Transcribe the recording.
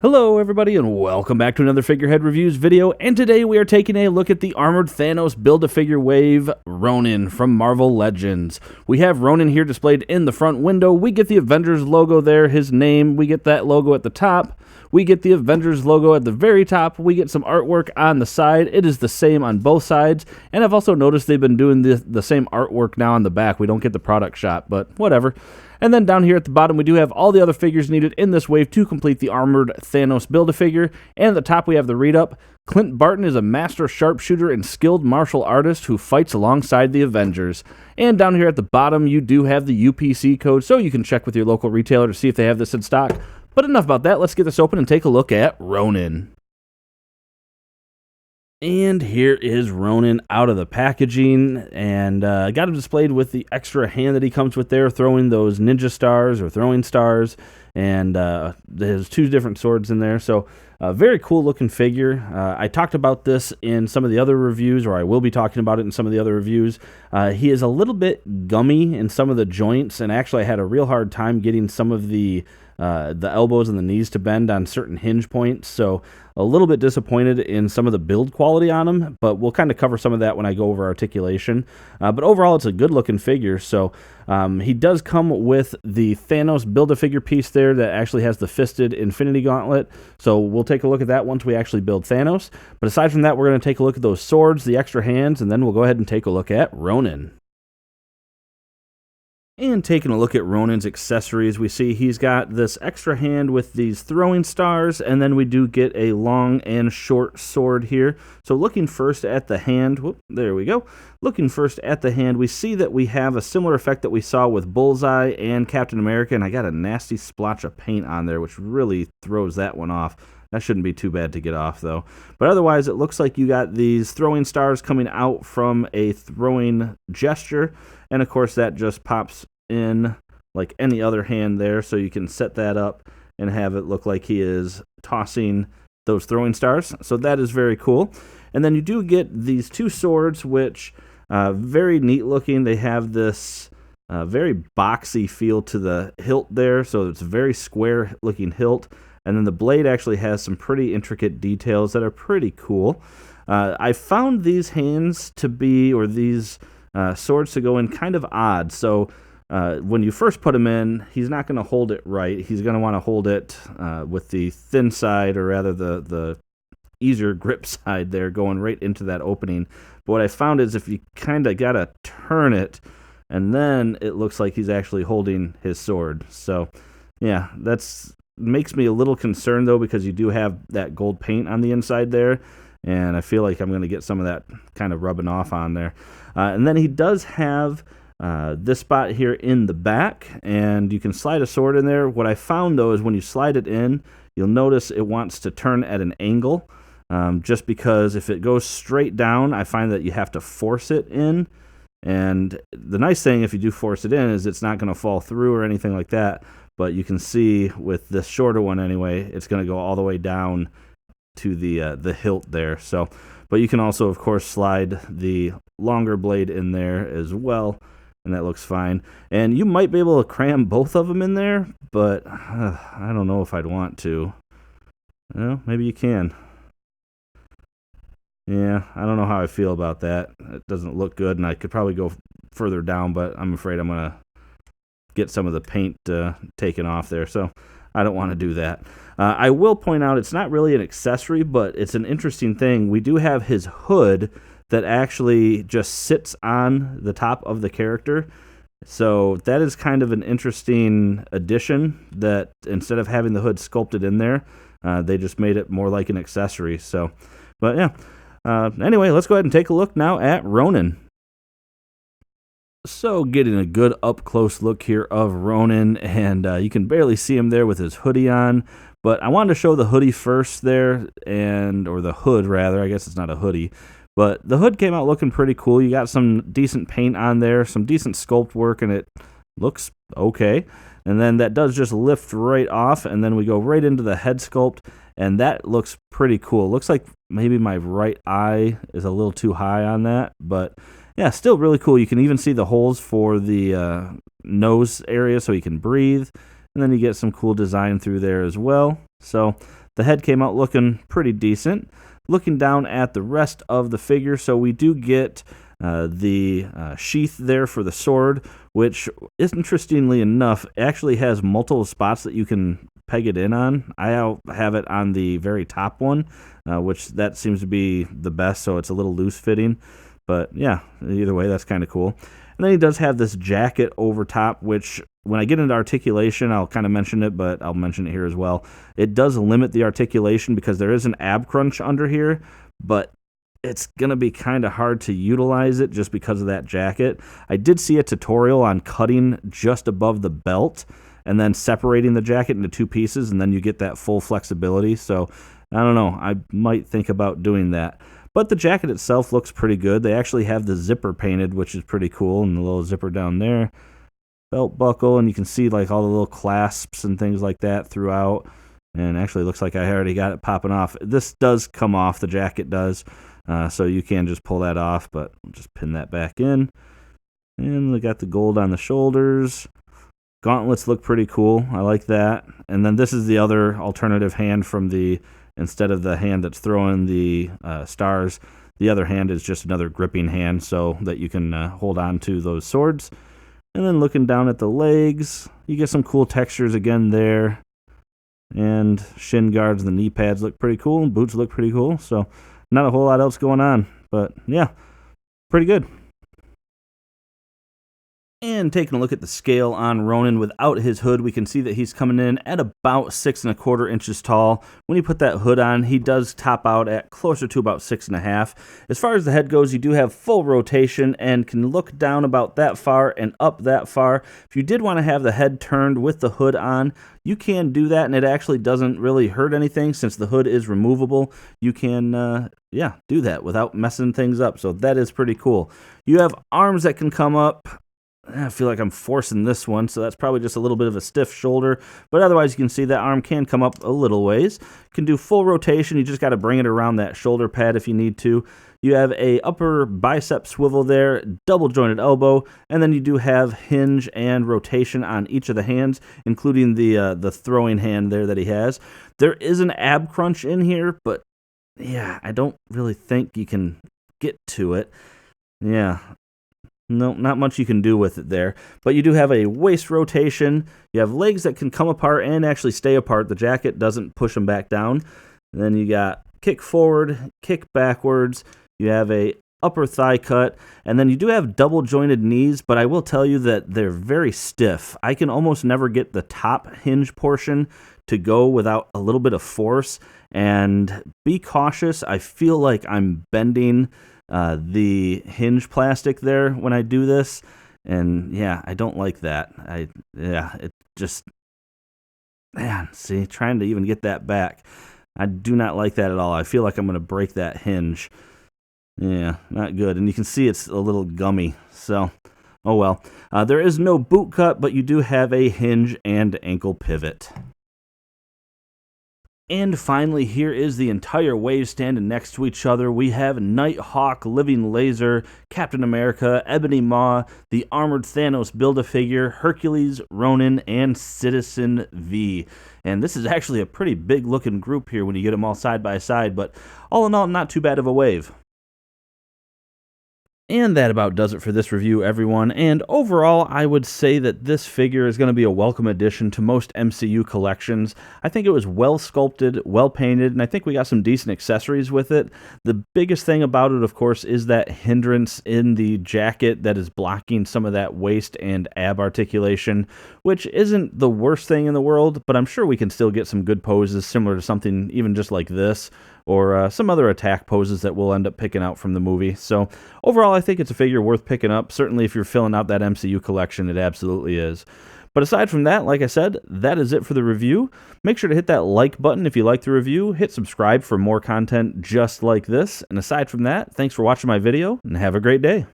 Hello everybody and welcome back to another Figurehead Reviews video, and today we are taking a look at the Armored Thanos Build-A-Figure Wave Ronin from Marvel Legends. We have Ronin here displayed in the front window. We get the Avengers logo there, his name, we get that logo at the top. We get the Avengers logo at the very top. We get some artwork on the side. It is the same on both sides, and I've also noticed they've been doing the same artwork now on the back. We don't get the product shot, but whatever. And then down here at the bottom, we do have all the other figures needed in this wave to complete the Armored Thanos Build-A-Figure. And at the top, we have the read-up. Clint Barton is a master sharpshooter and skilled martial artist who fights alongside the Avengers. And down here at the bottom, you do have the UPC code, so you can check with your local retailer to see if they have this in stock. But enough about that. Let's get this open and take a look at Ronin. And here is Ronin out of the packaging, and got him displayed with the extra hand that he comes with there, throwing those ninja stars or throwing stars, and there's two different swords in there. So very cool looking figure. I talked about this in some of the other reviews, or I will be talking about it in some of the other reviews. He is a little bit gummy in some of the joints, and actually I had a real hard time getting some of the elbows and the knees to bend on certain hinge points, so a little bit disappointed in some of the build quality on him, but we'll kind of cover some of that when I go over articulation. But overall, it's a good looking figure. So he does come with the Thanos Build-A-Figure piece there that actually has the fisted Infinity Gauntlet, so we'll take a look at that once we actually build Thanos. But aside from that, we're going to take a look at those swords, the extra hands, and then we'll go ahead and take a look at Ronin. And taking a look at Ronin's accessories, we see he's got this extra hand with these throwing stars, and then we do get a long and short sword here. So looking first at the hand, whoop, there we go. Looking first at the hand, we see that we have a similar effect that we saw with Bullseye and Captain America, and I got a nasty splotch of paint on there, which really throws that one off. That shouldn't be too bad to get off, though. But otherwise, it looks like you got these throwing stars coming out from a throwing gesture. And, of course, that just pops in like any other hand there. So you can set that up and have it look like he is tossing those throwing stars. So that is very cool. And then you do get these two swords, which very neat looking. They have this very boxy feel to the hilt there. So it's a very square looking hilt. And then the blade actually has some pretty intricate details that are pretty cool. I found these hands to be, or these swords to go in kind of odd. So when you first put him in, he's not going to hold it right. He's going to want to hold it with the thin side, or rather the easier grip side there, going right into that opening. But what I found is if you kind of got to turn it, and then it looks like he's actually holding his sword. So yeah, that's makes me a little concerned, though, because you do have that gold paint on the inside there, and I feel like I'm going to get some of that kind of rubbing off on there. And then he does have this spot here in the back, and you can slide a sword in there. What I found, though, is when you slide it in, you'll notice it wants to turn at an angle, just because if it goes straight down, I find that you have to force it in. And the nice thing, if you do force it in, is it's not going to fall through or anything like that. But you can see with this shorter one anyway, it's going to go all the way down to the hilt there. So, but you can also, of course, slide the longer blade in there as well, and that looks fine. And you might be able to cram both of them in there, but I don't know if I'd want to. Well, maybe you can. Yeah, I don't know how I feel about that. It doesn't look good, and I could probably go further down, but I'm afraid I'm going to get some of the paint taken off there, so I don't want to do that. I will point out it's not really an accessory, but it's an interesting thing. We do have his hood that actually just sits on the top of the character, so that is kind of an interesting addition, that instead of having the hood sculpted in there, they just made it more like an accessory. So, but yeah, anyway, let's go ahead and take a look now at Ronin. So getting a good up-close look here of Ronin, and you can barely see him there with his hoodie on, but I wanted to show the hoodie first there, or the hood rather. I guess it's not a hoodie, but the hood came out looking pretty cool. You got some decent paint on there, some decent sculpt work, and it looks okay. And then that does just lift right off, and then we go right into the head sculpt, and that looks pretty cool. Looks like maybe my right eye is a little too high on that, but yeah, still really cool. You can even see the holes for the nose area so he can breathe. And then you get some cool design through there as well. So the head came out looking pretty decent. Looking down at the rest of the figure, so we do get the sheath there for the sword, which, interestingly enough, actually has multiple spots that you can peg it in on. I have it on the very top one, which that seems to be the best, so it's a little loose fitting. But yeah, either way, that's kind of cool. And then he does have this jacket over top, which when I get into articulation, I'll kind of mention it, but I'll mention it here as well. It does limit the articulation because there is an ab crunch under here, but it's going to be kind of hard to utilize it just because of that jacket. I did see a tutorial on cutting just above the belt and then separating the jacket into two pieces, and then you get that full flexibility. So I don't know. I might think about doing that. But the jacket itself looks pretty good. They actually have the zipper painted, which is pretty cool, and the little zipper down there. Belt buckle, and you can see like all the little clasps and things like that throughout. And actually looks like I already got it popping off. This does come off, the jacket does. So you can just pull that off, but I'll just pin that back in. And we got the gold on the shoulders. Gauntlets look pretty cool. I like that. And then this is the other alternative hand from the, instead of the hand that's throwing the stars, the other hand is just another gripping hand so that you can hold on to those swords. And then looking down at the legs, you get some cool textures again there. And shin guards and the knee pads look pretty cool. And boots look pretty cool. So not a whole lot else going on. But yeah, pretty good. And taking a look at the scale on Ronin without his hood, we can see that he's coming in at about 6¼ inches tall. When you put that hood on, he does top out at closer to about 6½. As far as the head goes, you do have full rotation and can look down about that far and up that far. If you did want to have the head turned with the hood on, you can do that, and it actually doesn't really hurt anything since the hood is removable. You can, do that without messing things up, so that is pretty cool. You have arms that can come up. I feel like I'm forcing this one, so that's probably just a little bit of a stiff shoulder. But otherwise, you can see that arm can come up a little ways. You can do full rotation. You just got to bring it around that shoulder pad if you need to. You have a upper bicep swivel there, double jointed elbow, and then you do have hinge and rotation on each of the hands, including the throwing hand there that he has. There is an ab crunch in here, but yeah, I don't really think you can get to it. Yeah. No, not much you can do with it there. But you do have a waist rotation. You have legs that can come apart and actually stay apart. The jacket doesn't push them back down. And then you got kick forward, kick backwards. You have a upper thigh cut. And then you do have double jointed knees, but I will tell you that they're very stiff. I can almost never get the top hinge portion to go without a little bit of force. And be cautious. I feel like I'm bending the hinge plastic there when I do this, and yeah, I don't like that. It just, man, see, trying to even get that back, I do not like that at all. I feel like I'm going to break that hinge. Yeah, not good. And you can see it's a little gummy, so oh well. There is no boot cut, but you do have a hinge and ankle pivot. And finally, here is the entire wave standing next to each other. We have Nighthawk, Living Laser, Captain America, Ebony Maw, the Armored Thanos Build-A-Figure, Hercules, Ronin, and Citizen V. And this is actually a pretty big-looking group here when you get them all side by side, but all in all, not too bad of a wave. And that about does it for this review, everyone. And overall, I would say that this figure is going to be a welcome addition to most MCU collections. I think it was well sculpted, well painted, and I think we got some decent accessories with it. The biggest thing about it, of course, is that hindrance in the jacket that is blocking some of that waist and ab articulation, which isn't the worst thing in the world, but I'm sure we can still get some good poses similar to something even just like this, or some other attack poses that we'll end up picking out from the movie. So overall, I think it's a figure worth picking up. Certainly if you're filling out that MCU collection, it absolutely is. But aside from that, like I said, that is it for the review. Make sure to hit that like button if you like the review. Hit subscribe for more content just like this. And aside from that, thanks for watching my video, and have a great day.